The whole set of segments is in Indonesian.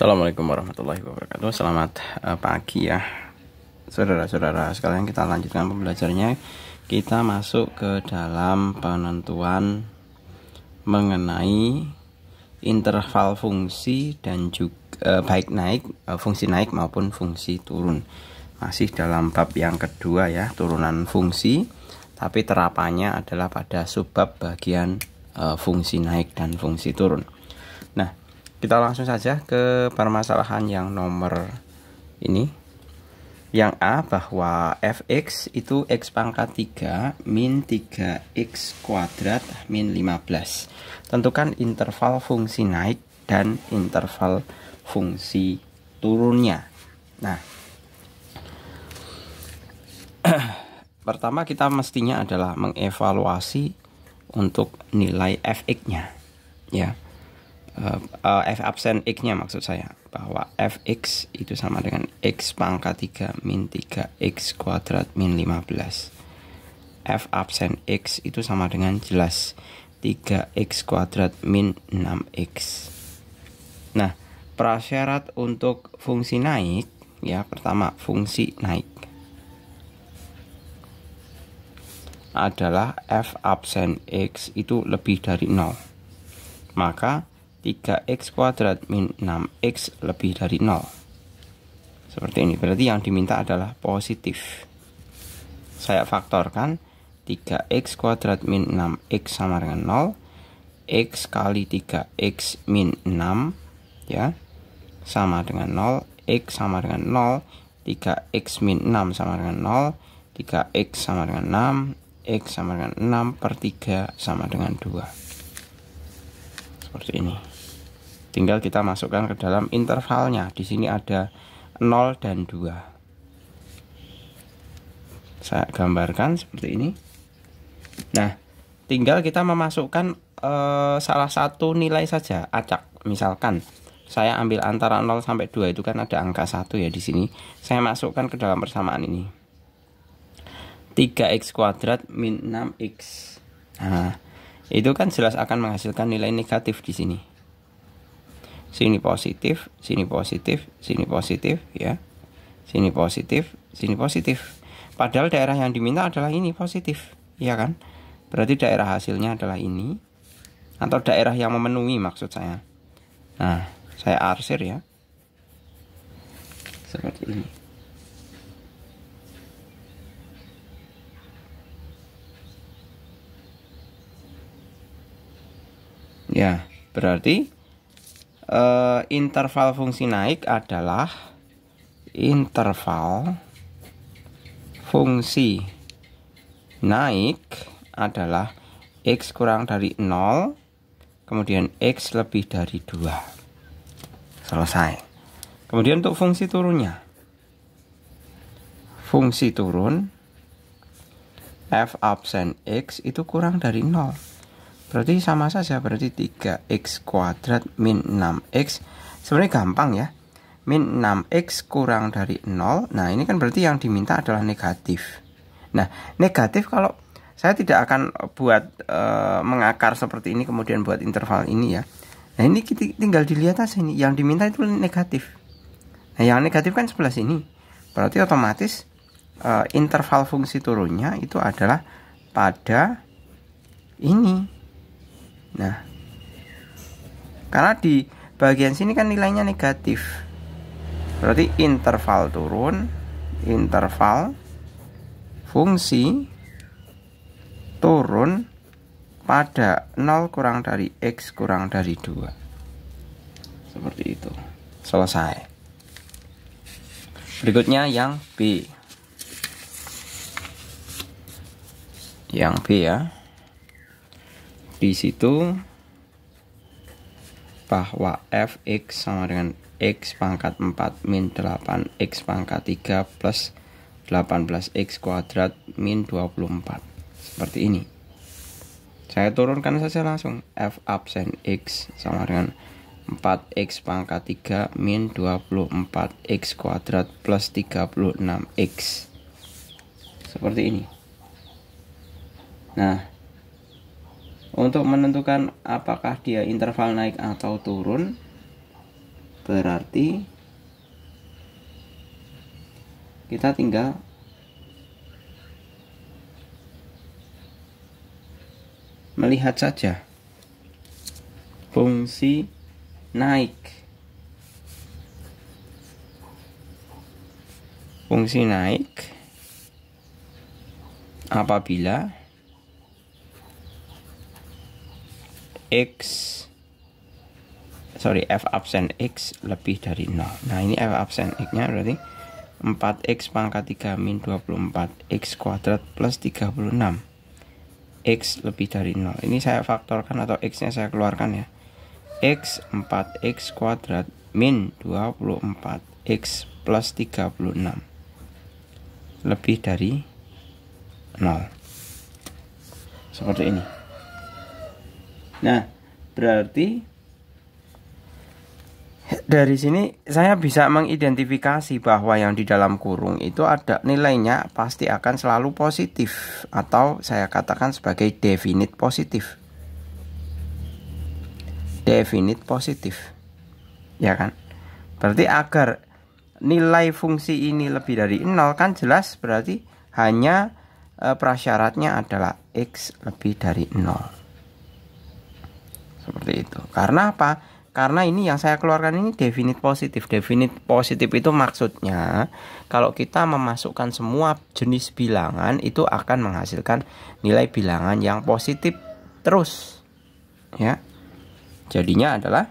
Assalamualaikum warahmatullahi wabarakatuh. Selamat pagi ya saudara-saudara sekalian. Kita lanjutkan pembelajarannya. Kita masuk ke dalam penentuan mengenai interval fungsi dan juga baik naik, fungsi naik maupun fungsi turun. Masih dalam bab yang kedua ya, turunan fungsi, tapi terapannya adalah pada subbab bagian fungsi naik dan fungsi turun. Nah, kita langsung saja ke permasalahan yang nomor ini. Yang A, bahwa fx itu x pangkat 3 min 3x kuadrat min 15. Tentukan interval fungsi naik dan interval fungsi turunnya. Nah, pertama kita mestinya adalah mengevaluasi untuk nilai fx-nya ya. F absen x-nya maksud saya, bahwa fx itu sama dengan x pangkat 3 min 3x kuadrat min 15. F absen x itu sama dengan jelas 3x kuadrat min 6x. Nah, prasyarat untuk fungsi naik ya, pertama fungsi naik adalah f absen x itu lebih dari 0. Maka 3x kuadrat min 6x lebih dari 0. Seperti ini. Berarti yang diminta adalah positif. Saya faktorkan 3x kuadrat min 6x sama dengan 0. X kali 3x min 6 ya, sama dengan 0. X sama dengan 0. 3x min 6 sama dengan 0. 3x sama dengan 6. X sama dengan 6 per 3 sama dengan 2. Seperti ini. Tinggal kita masukkan ke dalam intervalnya. Di sini ada 0 dan 2. Saya gambarkan seperti ini. Nah, tinggal kita memasukkan salah satu nilai saja, acak. Misalkan saya ambil antara 0 sampai 2, itu kan ada angka 1 ya di sini. Saya masukkan ke dalam persamaan ini. 3x kuadrat min 6x. Nah, itu kan jelas akan menghasilkan nilai negatif di sini. Sini positif, sini positif, sini positif ya. Sini positif, sini positif. Padahal daerah yang diminta adalah ini positif, ya kan? Berarti daerah hasilnya adalah ini, atau daerah yang memenuhi maksud saya. Nah, saya arsir ya. Seperti ini. Ya, berarti interval fungsi naik adalah interval fungsi naik adalah x kurang dari 0, kemudian x lebih dari 2. Selesai. Kemudian untuk fungsi turunnya, fungsi turun f absen x itu kurang dari 0. Berarti sama saja, berarti 3x kuadrat min 6x. Sebenarnya gampang ya. Min 6x kurang dari 0. Nah, ini kan berarti yang diminta adalah negatif. Nah, negatif kalau saya tidak akan buat mengakar seperti ini kemudian buat interval ini ya. Nah, ini tinggal dilihat aja ini. Yang diminta itu negatif. Nah, yang negatif kan sebelah sini. Berarti otomatis interval fungsi turunnya itu adalah pada ini. Nah, karena di bagian sini kan nilainya negatif, berarti interval turun, interval fungsi turun pada 0 kurang dari x kurang dari 2. Seperti itu. Selesai. Berikutnya yang B. Yang B ya. Di situ bahwa fx sama dengan x pangkat 4 min 8x pangkat 3 plus 18x kuadrat min 24. Seperti ini. Saya turunkan saja langsung. F absen x sama dengan 4x pangkat 3 min 24x kuadrat plus 36x. Seperti ini. Nah, untuk menentukan apakah dia interval naik atau turun, Berarti kita tinggal melihat saja fungsi naik. Fungsi naik apabila f absen x lebih dari 0. Nah, ini f absen x-nya berarti 4x pangkat 3 min 24 x kuadrat plus 36 x lebih dari 0. Ini saya faktorkan atau x-nya saya keluarkan ya. X 4x kuadrat min 24 x plus 36 lebih dari 0. Seperti ini. Nah, berarti dari sini saya bisa mengidentifikasi bahwa yang di dalam kurung itu ada nilainya pasti akan selalu positif, atau saya katakan sebagai definite positif. Definite positif. Ya kan? Berarti agar nilai fungsi ini lebih dari 0 kan jelas berarti hanya prasyaratnya adalah x lebih dari 0. Seperti itu. Karena apa? Karena ini yang saya keluarkan ini definite positif. Definite positif itu maksudnya kalau kita memasukkan semua jenis bilangan itu akan menghasilkan nilai bilangan yang positif terus. Ya. Jadinya adalah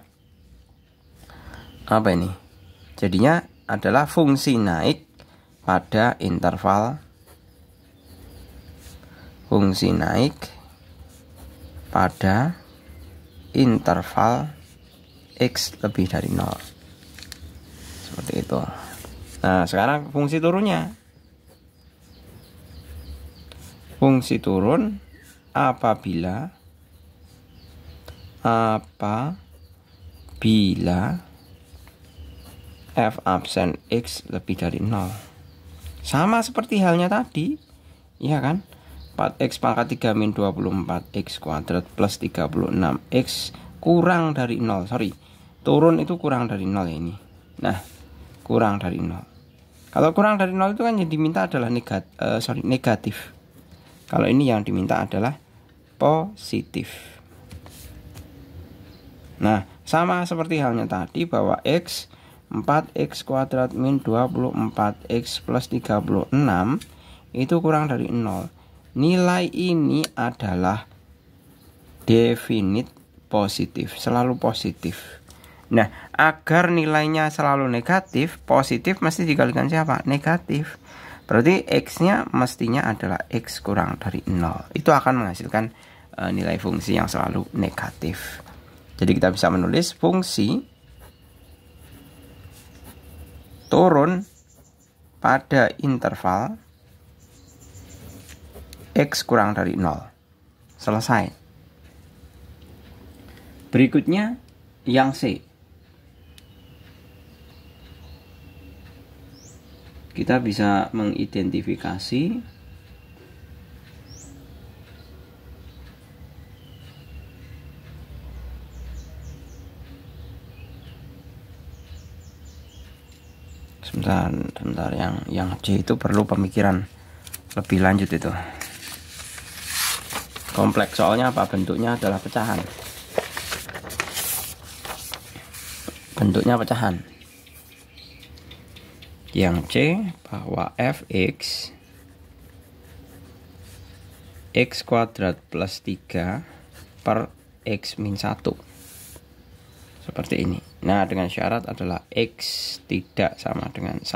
apa ini? Jadinya adalah fungsi naik pada interval x lebih dari 0. Seperti itu. Nah, sekarang fungsi turunnya. Fungsi turun apabila f absen x lebih dari 0. Sama seperti halnya tadi, ya kan? 4x pangkat 3 min 24 x kuadrat plus 36 x kurang dari 0. Sorry, turun itu kurang dari 0 ya ini. Nah, kurang dari 0. Kalau kurang dari 0 itu kan yang diminta adalah negatif. Kalau ini yang diminta adalah positif. Nah, sama seperti halnya tadi bahwa x 4x kuadrat min 24x plus 36 itu kurang dari 0. Nilai ini adalah definite positif, selalu positif. Nah, agar nilainya selalu negatif, positif mesti dikalikan siapa? Negatif. Berarti x-nya mestinya adalah x kurang dari 0. Itu akan menghasilkan nilai fungsi yang selalu negatif. Jadi kita bisa menulis fungsi turun pada interval x kurang dari 0. Selesai. Berikutnya yang C. Kita bisa mengidentifikasi sebentar yang C itu perlu pemikiran lebih lanjut, itu kompleks soalnya apa, bentuknya adalah pecahan. Bentuknya pecahan. Yang C bahwa fx x kuadrat plus 3 per x min 1 seperti ini. Nah, dengan syarat adalah x tidak sama dengan 1.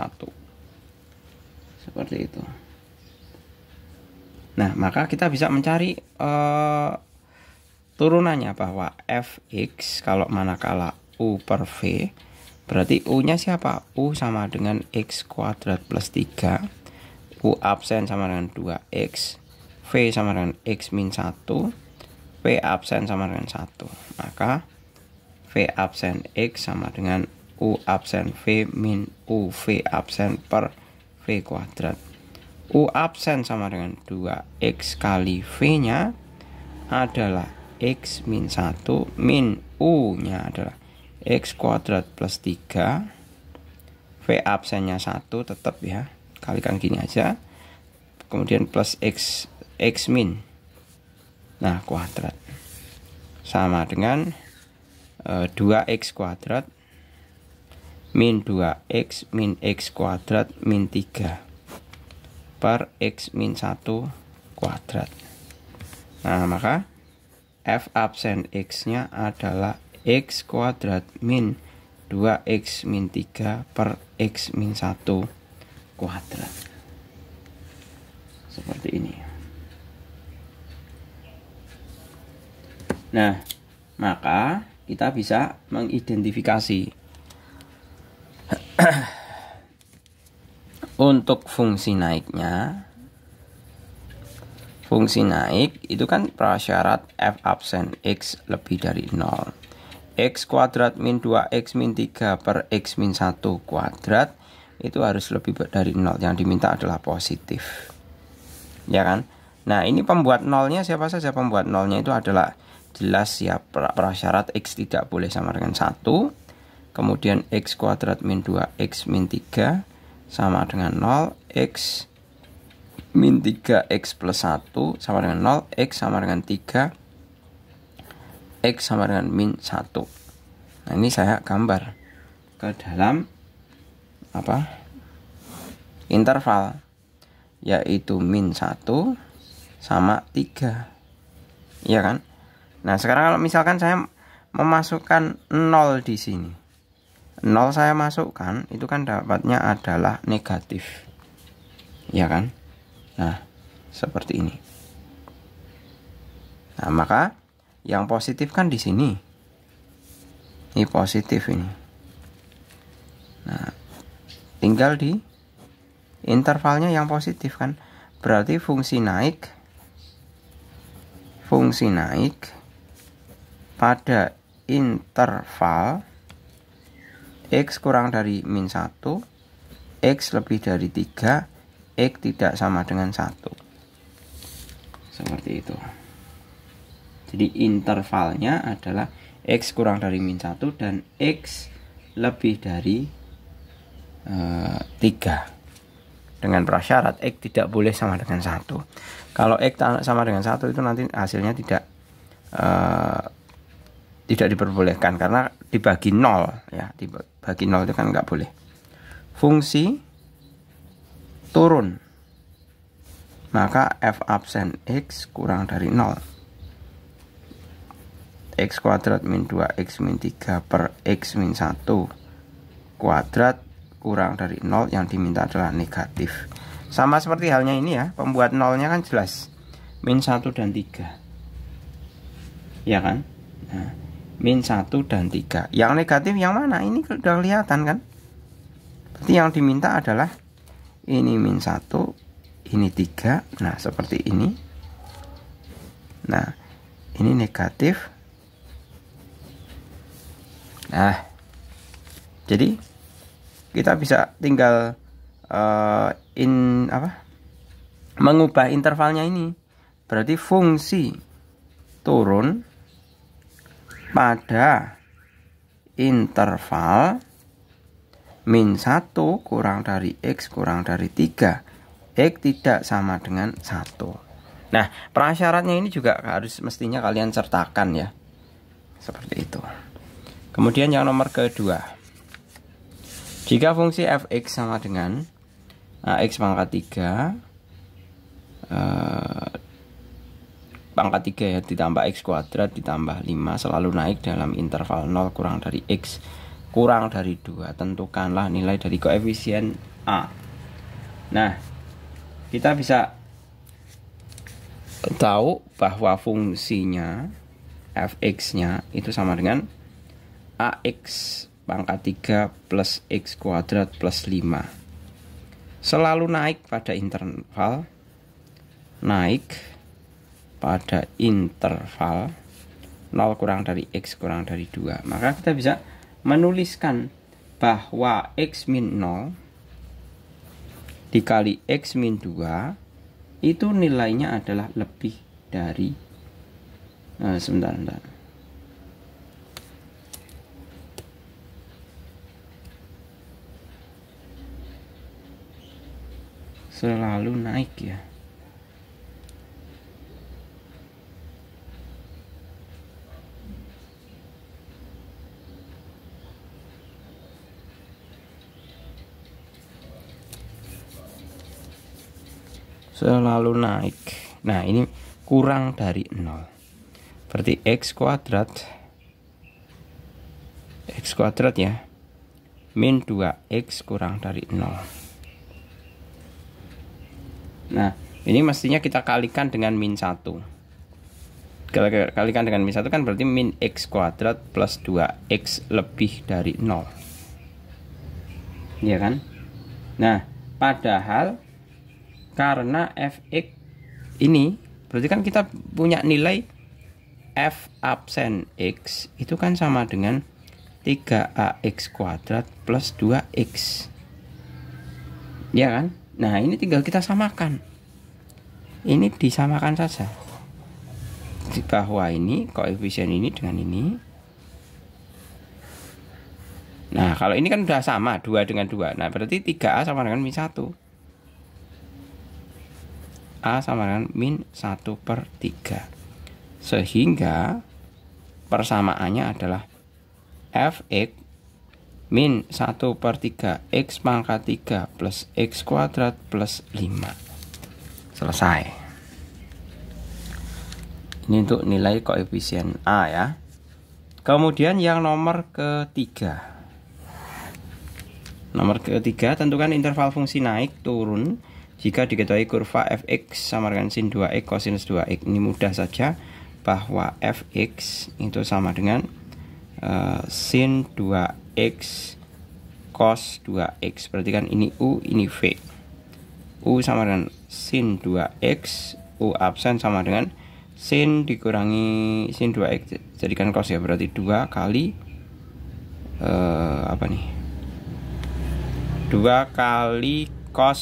Seperti itu. Nah, maka kita bisa mencari turunannya bahwa fx kalau manakala u per v, berarti u-nya siapa? U sama dengan x kuadrat plus 3, u absen sama dengan 2x, v sama dengan x min 1, v absen sama dengan 1. Maka v absen x sama dengan u absen v min u v absen per v kuadrat. U absen sama dengan 2x kali v-nya adalah x min 1 min u-nya adalah X kuadrat plus 3, V absennya 1 tetap ya, kalikan gini aja, kemudian plus X min, nah kuadrat, sama dengan 2X kuadrat min 2X min X kuadrat min 3 per X min 1 kuadrat. Nah, maka F absen X nya adalah X kuadrat min 2X min 3 per X min 1 kuadrat. Seperti ini. Nah, maka kita bisa mengidentifikasi untuk fungsi naiknya. Fungsi naik itu kan prasyarat F absen X lebih dari 0. X kuadrat min 2X min 3 per X min 1 kuadrat itu harus lebih dari 0. Yang diminta adalah positif, ya kan? Nah, ini pembuat nolnya siapa saja? Pembuat nolnya itu adalah jelas ya, prasyarat X tidak boleh sama dengan 1. Kemudian X kuadrat min 2X min 3 sama dengan 0. X min 3X plus 1 sama dengan 0. X sama dengan 3. X sama dengan min 1. Nah, ini saya gambar ke dalam interval, yaitu min 1 sama 3, ya kan? Nah, sekarang kalau misalkan saya memasukkan 0 di sini, 0 saya masukkan, itu kan dapatnya adalah negatif, ya kan? Nah, seperti ini. Nah, maka yang positif kan di sini. Ini positif ini. Nah, tinggal di intervalnya yang positif kan. Berarti fungsi naik pada interval X kurang dari min 1, X lebih dari 3, X tidak sama dengan 1. Seperti itu. Jadi intervalnya adalah X kurang dari min 1 dan X lebih dari 3. Dengan prasyarat X tidak boleh sama dengan 1. Kalau X sama dengan 1 itu nanti hasilnya tidak diperbolehkan karena dibagi 0 ya, dibagi 0 itu kan nggak boleh. Fungsi turun, maka F absen X kurang dari 0. X kuadrat min 2X min 3 per X min 1 kuadrat kurang dari 0, yang diminta adalah negatif. Sama seperti halnya ini ya, pembuat nolnya kan jelas min 1 dan 3, ya kan? Nah, min 1 dan 3. Yang negatif yang mana? Ini sudah kelihatan kan? Berarti yang diminta adalah ini min 1, ini 3. Nah, seperti ini. Nah, ini negatif. Nah, jadi kita bisa tinggal mengubah intervalnya ini. Berarti fungsi turun pada interval min 1 kurang dari X kurang dari 3, X tidak sama dengan 1. Nah, prasyaratnya ini juga harus mestinya kalian sertakan ya, seperti itu. Kemudian yang nomor kedua, jika fungsi fx sama dengan x pangkat 3 pangkat 3 ya, ditambah x kuadrat ditambah 5 selalu naik dalam interval 0 kurang dari x kurang dari 2. Tentukanlah nilai dari koefisien A. Nah, kita bisa tahu bahwa fungsinya fx nya itu sama dengan ax pangkat 3 plus x kuadrat plus 5. Selalu naik pada interval, naik pada interval 0 kurang dari x kurang dari 2. Maka kita bisa menuliskan bahwa x min 0 dikali x min 2 itu nilainya adalah lebih dari sebentar. selalu naik ya. Selalu naik. Nah, ini kurang dari 0. Berarti X kuadrat ya, min 2X kurang dari 0. Nah, ini mestinya kita kalikan dengan min 1. Kalikan dengan min 1 kan berarti min X kuadrat plus 2X lebih dari 0. Iya kan? Nah, padahal karena fx ini berarti kan kita punya nilai f absen x itu kan sama dengan 3ax kuadrat plus 2x. Ya kan? Nah, ini tinggal kita samakan. Ini disamakan saja. Bahwa ini koefisien ini dengan ini. Nah, kalau ini kan udah sama 2 dengan 2. Nah, berarti 3a sama dengan min 1. A sama dengan min 1/3. Sehingga persamaannya adalah fx min 1/3 x pangkat 3 plus x kuadrat plus 5. Selesai. Ini untuk nilai koefisien A ya. Kemudian yang nomor ketiga. Nomor ketiga, tentukan interval fungsi naik turun jika diketahui kurva fx sama dengan sin 2x cosinus 2x. Ini mudah saja bahwa fx itu sama dengan sin 2x cos 2x. Berarti kan ini u, ini v. U sama dengan sin 2x, u absen sama dengan sin dikurangi sin 2x, jadikan cos ya, berarti 2 kali apa nih? 2 kali cos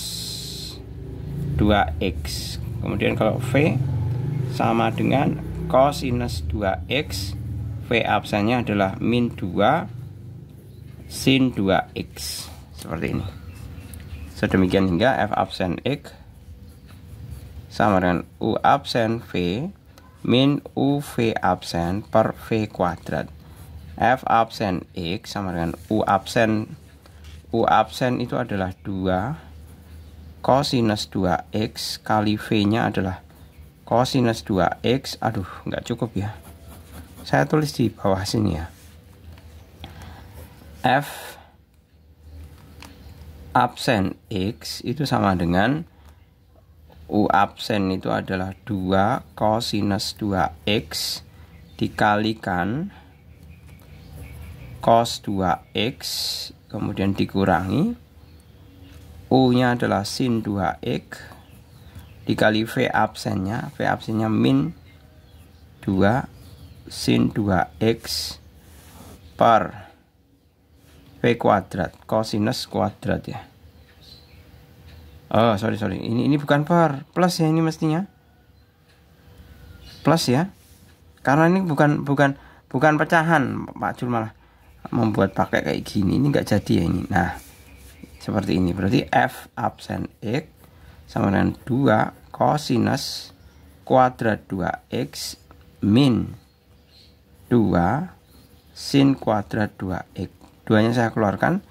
2x. Kemudian kalau V sama dengan cosinus 2x, V absennya adalah min 2 sin 2x. Seperti ini. Sedemikian hingga F absen X sama dengan U absen V min UV absen per V kuadrat. F absen X sama dengan U absen itu adalah 2 cosinus 2x kali V-nya adalah cosinus 2x. Aduh, nggak cukup ya. Saya tulis di bawah sini ya. F absen X itu sama dengan U absen itu adalah 2 cosinus 2x dikalikan cos 2x kemudian dikurangi U-nya adalah sin 2x dikali V absennya min 2 sin 2x per V kuadrat cosinus kuadrat ya. Oh, sorry. Ini bukan per, plus ya, ini mestinya plus ya. Karena ini bukan pecahan. Pak Jul malah membuat pakai kayak gini. Ini nggak jadi ya ini. Nah, seperti ini. Berarti F absen X sama dengan 2 cosinus kuadrat 2x min 2 sin kuadrat 2x. Duanya saya keluarkan,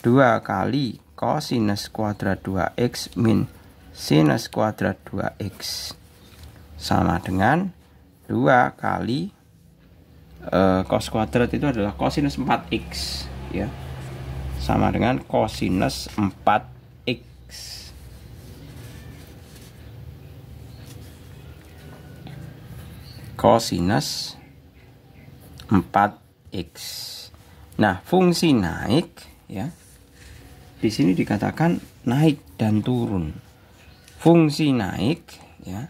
2 kali cosinus kuadrat 2x min sinus kuadrat 2x sama dengan 2 kali cos kuadrat itu adalah cosinus 4x ya, sama dengan cosinus 4x. Cosinus 4x. Nah, fungsi naik ya, di sini dikatakan naik dan turun. Fungsi naik ya.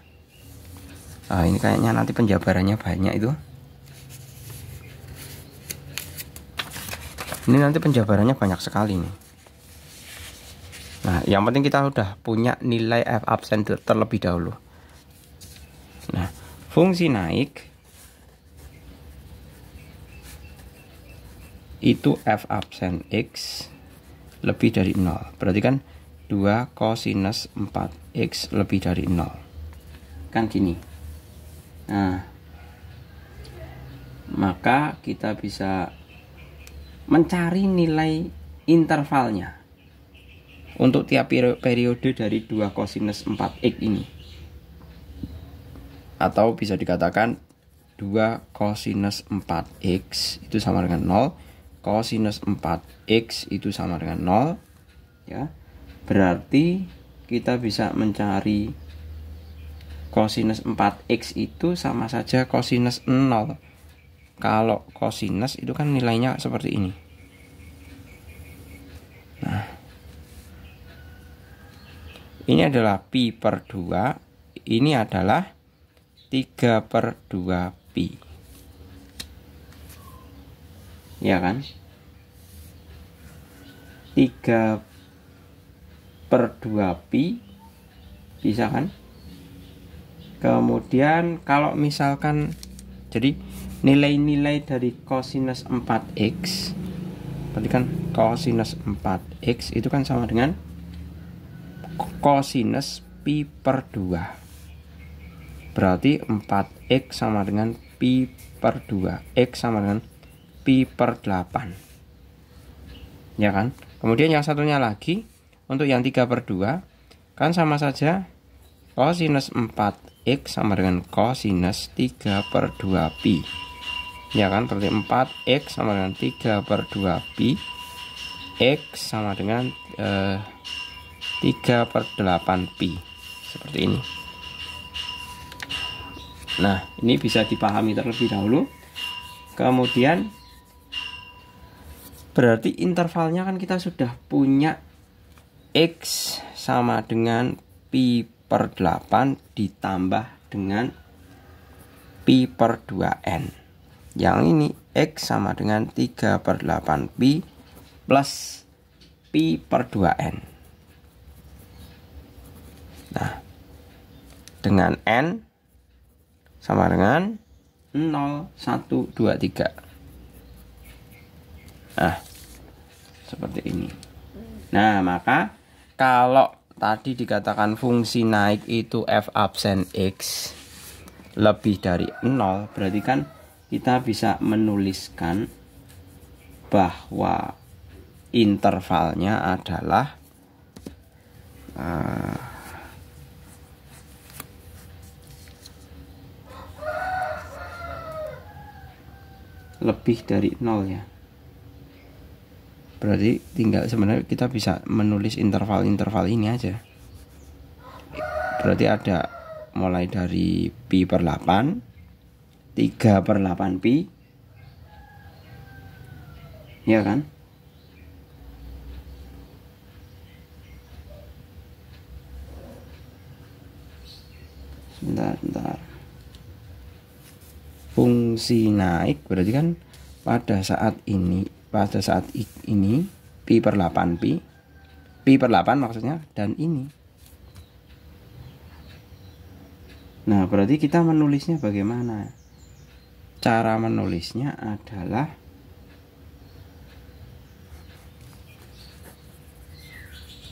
Ini kayaknya nanti penjabarannya banyak itu. Ini nanti penjabarannya banyak sekali nih. Nah, yang penting kita udah punya nilai F absen terlebih dahulu. Nah, fungsi naik itu F absen X lebih dari 0. Berarti kan 2 kosinus 4x lebih dari 0. Kan gini. Nah, maka kita bisa mencari nilai intervalnya untuk tiap periode dari 2 kosinus 4x ini. Atau bisa dikatakan 2 kosinus 4x itu sama dengan 0, kosinus 4x itu sama dengan 0, ya. Berarti kita bisa mencari kosinus 4x itu sama saja kosinus 0. Kalau kosinus itu kan nilainya seperti ini. Nah, ini adalah pi per 2, ini adalah 3 per 2 pi. Ya kan? 3 per 2 pi. Bisa kan? Kemudian kalau misalkan, jadi nilai-nilai dari kosinus 4x, berarti kan kosinus 4x itu kan sama dengan kosinus pi per 2. Berarti 4x sama dengan pi per 2. X sama dengan pi per 8. Ya kan? Kemudian yang satunya lagi, untuk yang 3 per 2, kan sama saja kosinus 4x sama dengan kosinus 3 per 2 pi. Ya kan? Berarti 4x sama dengan 3 per 2 pi. X sama dengan 3 per 8 pi. Seperti ini. Nah, ini bisa dipahami terlebih dahulu. Kemudian berarti intervalnya kan kita sudah punya X sama dengan pi per 8 ditambah dengan pi per 2n. Yang ini X sama dengan 3 per 8 pi plus pi per 2n. Nah, dengan n sama dengan 0, 1, 2, 3. Nah, seperti ini. Nah, maka kalau tadi dikatakan fungsi naik itu f absen x lebih dari 0, berarti kan kita bisa menuliskan bahwa intervalnya adalah lebih dari 0 ya. Berarti tinggal sebenarnya kita bisa menulis interval-interval ini aja. Berarti ada mulai dari pi per 8, 3 per 8 pi, ya kan? Sebentar. Fungsi naik berarti kan pada saat ini pi per 8 pi per 8 maksudnya, dan ini. Nah, berarti kita menulisnya bagaimana? Cara menulisnya adalah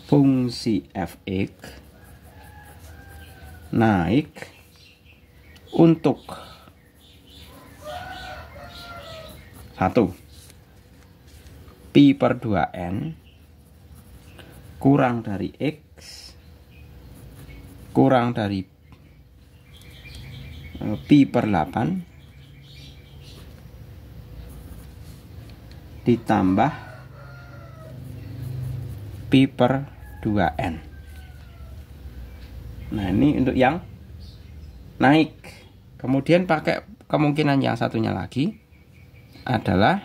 fungsi fx naik untuk 1 pi per 2n kurang dari x kurang dari pi per 8 ditambah pi per 2n. Nah, ini untuk yang naik. Kemudian pakai kemungkinan yang satunya lagi adalah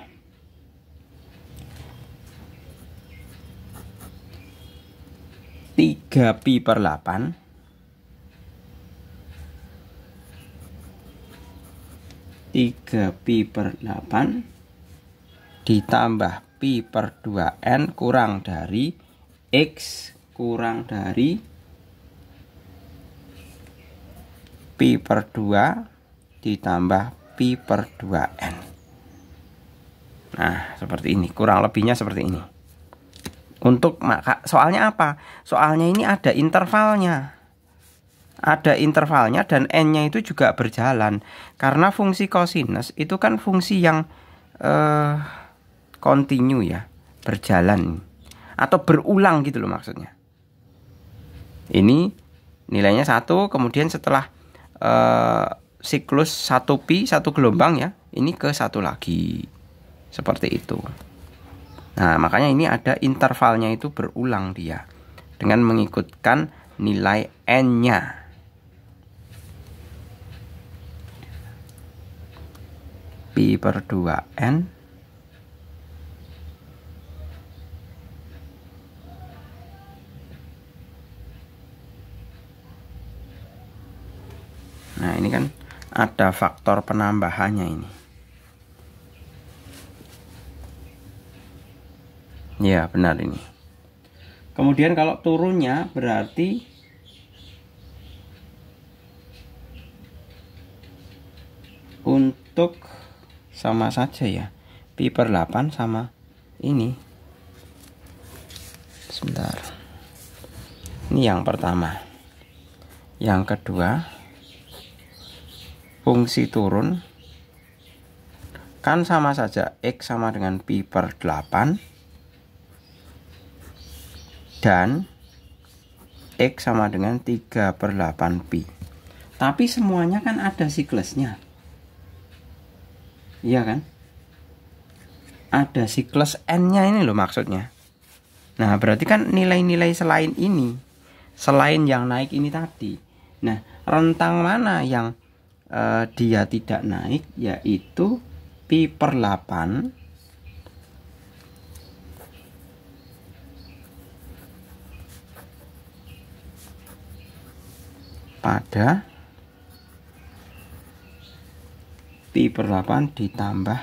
tiga pi per 8 ditambah pi per 2n kurang dari x kurang dari pi per 2 ditambah pi per 2n. Nah, seperti ini, kurang lebihnya seperti ini. Untuk maka soalnya apa? Soalnya ini ada intervalnya. Ada intervalnya dan n-nya itu juga berjalan. Karena fungsi kosinus itu kan fungsi yang kontinu ya, berjalan atau berulang gitu loh maksudnya. Ini nilainya 1, kemudian setelah siklus 1 pi, 1 gelombang ya, ini ke 1 lagi. Seperti itu. Nah, makanya ini ada intervalnya itu berulang dia dengan mengikutkan nilai n-nya. Pi per 2n Nah, ini kan ada faktor penambahannya ini. Ya, benar ini. Kemudian kalau turunnya berarti untuk sama saja ya. Pi per 8 sama ini. Sebentar. Ini yang pertama. Yang kedua, fungsi turun kan sama saja, X sama dengan pi per 8 dan X sama dengan 3 per 8 pi. Tapi semuanya kan ada siklusnya, iya kan? Ada siklus n-nya ini loh maksudnya. Nah, berarti kan nilai-nilai selain ini, selain yang naik ini tadi. Nah, rentang mana yang dia tidak naik, yaitu pi per 8 pada pi per 8 ditambah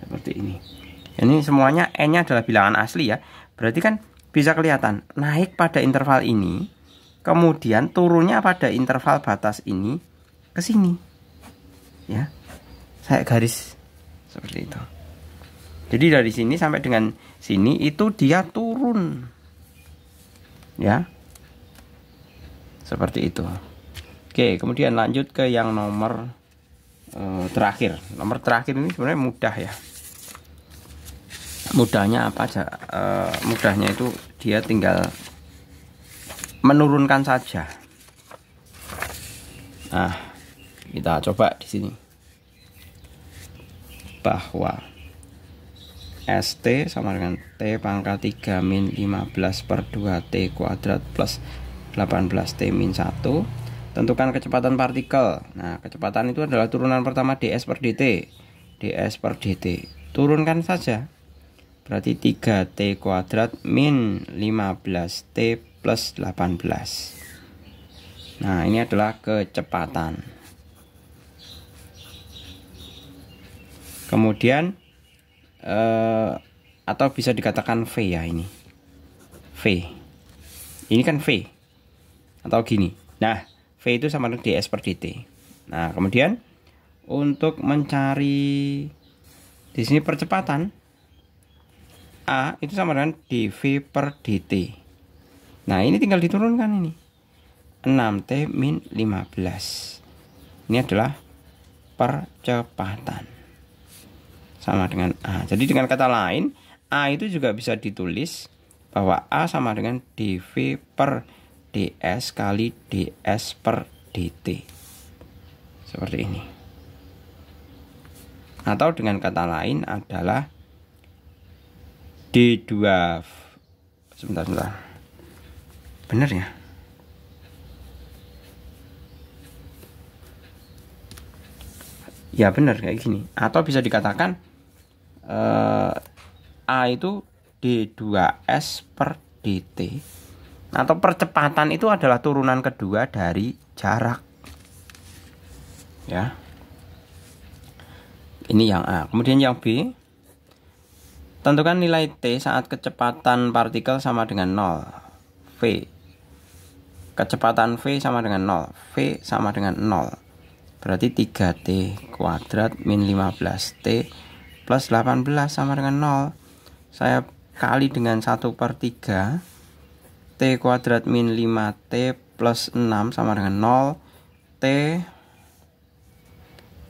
seperti ini. Ini semuanya n-nya adalah bilangan asli ya. Berarti kan bisa kelihatan naik pada interval ini, kemudian turunnya pada interval batas ini ke sini. Ya. Saya garis seperti itu. Jadi dari sini sampai dengan sini itu dia turun. Ya. Seperti itu. Oke, kemudian lanjut ke yang nomor terakhir. Nomor terakhir ini sebenarnya mudah ya. Mudahnya apa aja? Mudahnya itu dia tinggal menurunkan saja. Nah, kita coba di sini bahwa ST sama dengan T pangkat 3 min 15 per 2T kuadrat plus 18T min 1. Tentukan kecepatan partikel. Nah, kecepatan itu adalah turunan pertama ds per dt. ds per dt. Turunkan saja. Berarti 3T kuadrat min 15T plus 18. Nah, ini adalah kecepatan. Kemudian atau bisa dikatakan V ya ini. V. Ini kan V. Atau gini. Nah, V itu sama dengan ds per dt. Nah, kemudian untuk mencari di sini percepatan, A itu sama dengan dv per dt. Nah, ini tinggal diturunkan ini. 6T min 15. Ini adalah percepatan. Sama dengan A. Jadi dengan kata lain, A itu juga bisa ditulis bahwa A sama dengan dv per ds kali ds per dt. Seperti ini. Atau dengan kata lain adalah D2. Sebentar. Benar ya? Ya benar kayak gini. Atau bisa dikatakan A itu D2S per dt. Atau percepatan itu adalah turunan kedua dari jarak. Ya. Ini yang A. Kemudian yang B. Tentukan nilai T saat kecepatan partikel sama dengan 0. V. kecepatan V sama dengan 0. V sama dengan 0. Berarti 3T kuadrat min 15T plus 18 sama dengan 0. Saya kali dengan 1/3. T kuadrat min 5T plus 6 sama dengan 0. T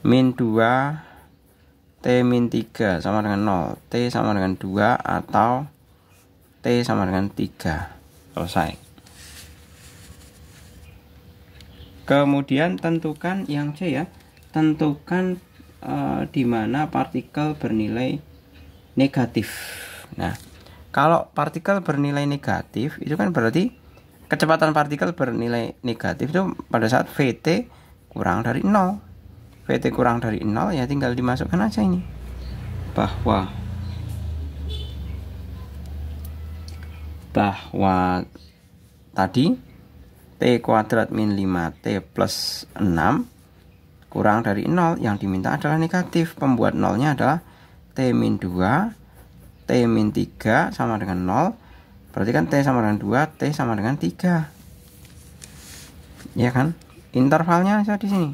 min 2 T min 3 sama dengan 0. T sama dengan 2 atau T sama dengan 3. Selesai. Kemudian tentukan yang C ya. Tentukan di mana partikel bernilai negatif. Nah, kalau partikel bernilai negatif itu kan berarti kecepatan partikel bernilai negatif itu pada saat VT kurang dari 0. VT kurang dari 0 ya tinggal dimasukkan aja ini. Bahwa tadi T kuadrat min 5T plus 6 kurang dari 0, yang diminta adalah negatif. Pembuat nolnya adalah T min 2, T min 3 sama dengan 0. Berarti kan T sama dengan 2, T sama dengan 3. Ya kan? Intervalnya aja di sini.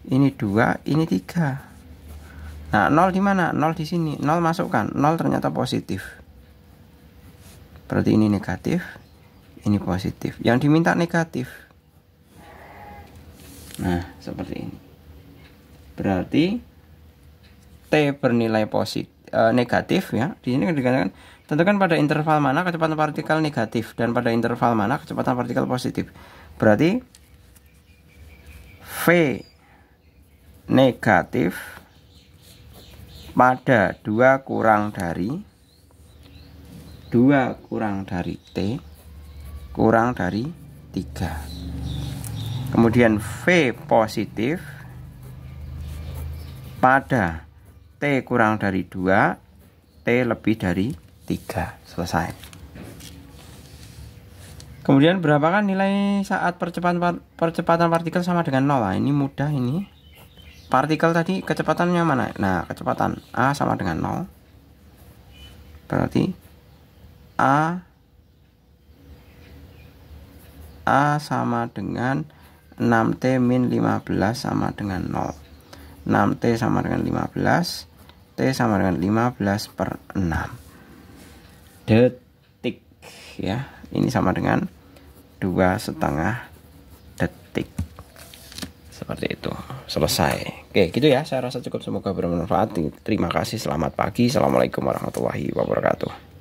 Ini 2, ini 3. Nah, 0 di mana? 0 di sini. 0 masukkan. 0 ternyata positif. Berarti ini negatif, ini positif. Yang diminta negatif. Nah, seperti ini. Berarti T bernilai negatif ya. Di sini dikatakan tentukan pada interval mana kecepatan partikel negatif dan pada interval mana kecepatan partikel positif. Berarti V negatif pada 2 kurang dari T kurang dari 3. Kemudian V positif pada T kurang dari 2, T lebih dari 3. Selesai. Kemudian berapakah nilai saat percepatan partikel sama dengan 0? Nah, ini mudah ini. Partikel tadi kecepatannya mana? Nah, kecepatan A sama dengan 0. Berarti A sama dengan 6T min 15 sama dengan 0. 6T sama dengan 15, T sama dengan 15/6 detik ya. Ini sama dengan 2,5 detik. Seperti itu. Selesai. Oke, gitu ya. Saya rasa cukup, semoga bermanfaat. Terima kasih. Selamat pagi. Assalamualaikum warahmatullahi wabarakatuh.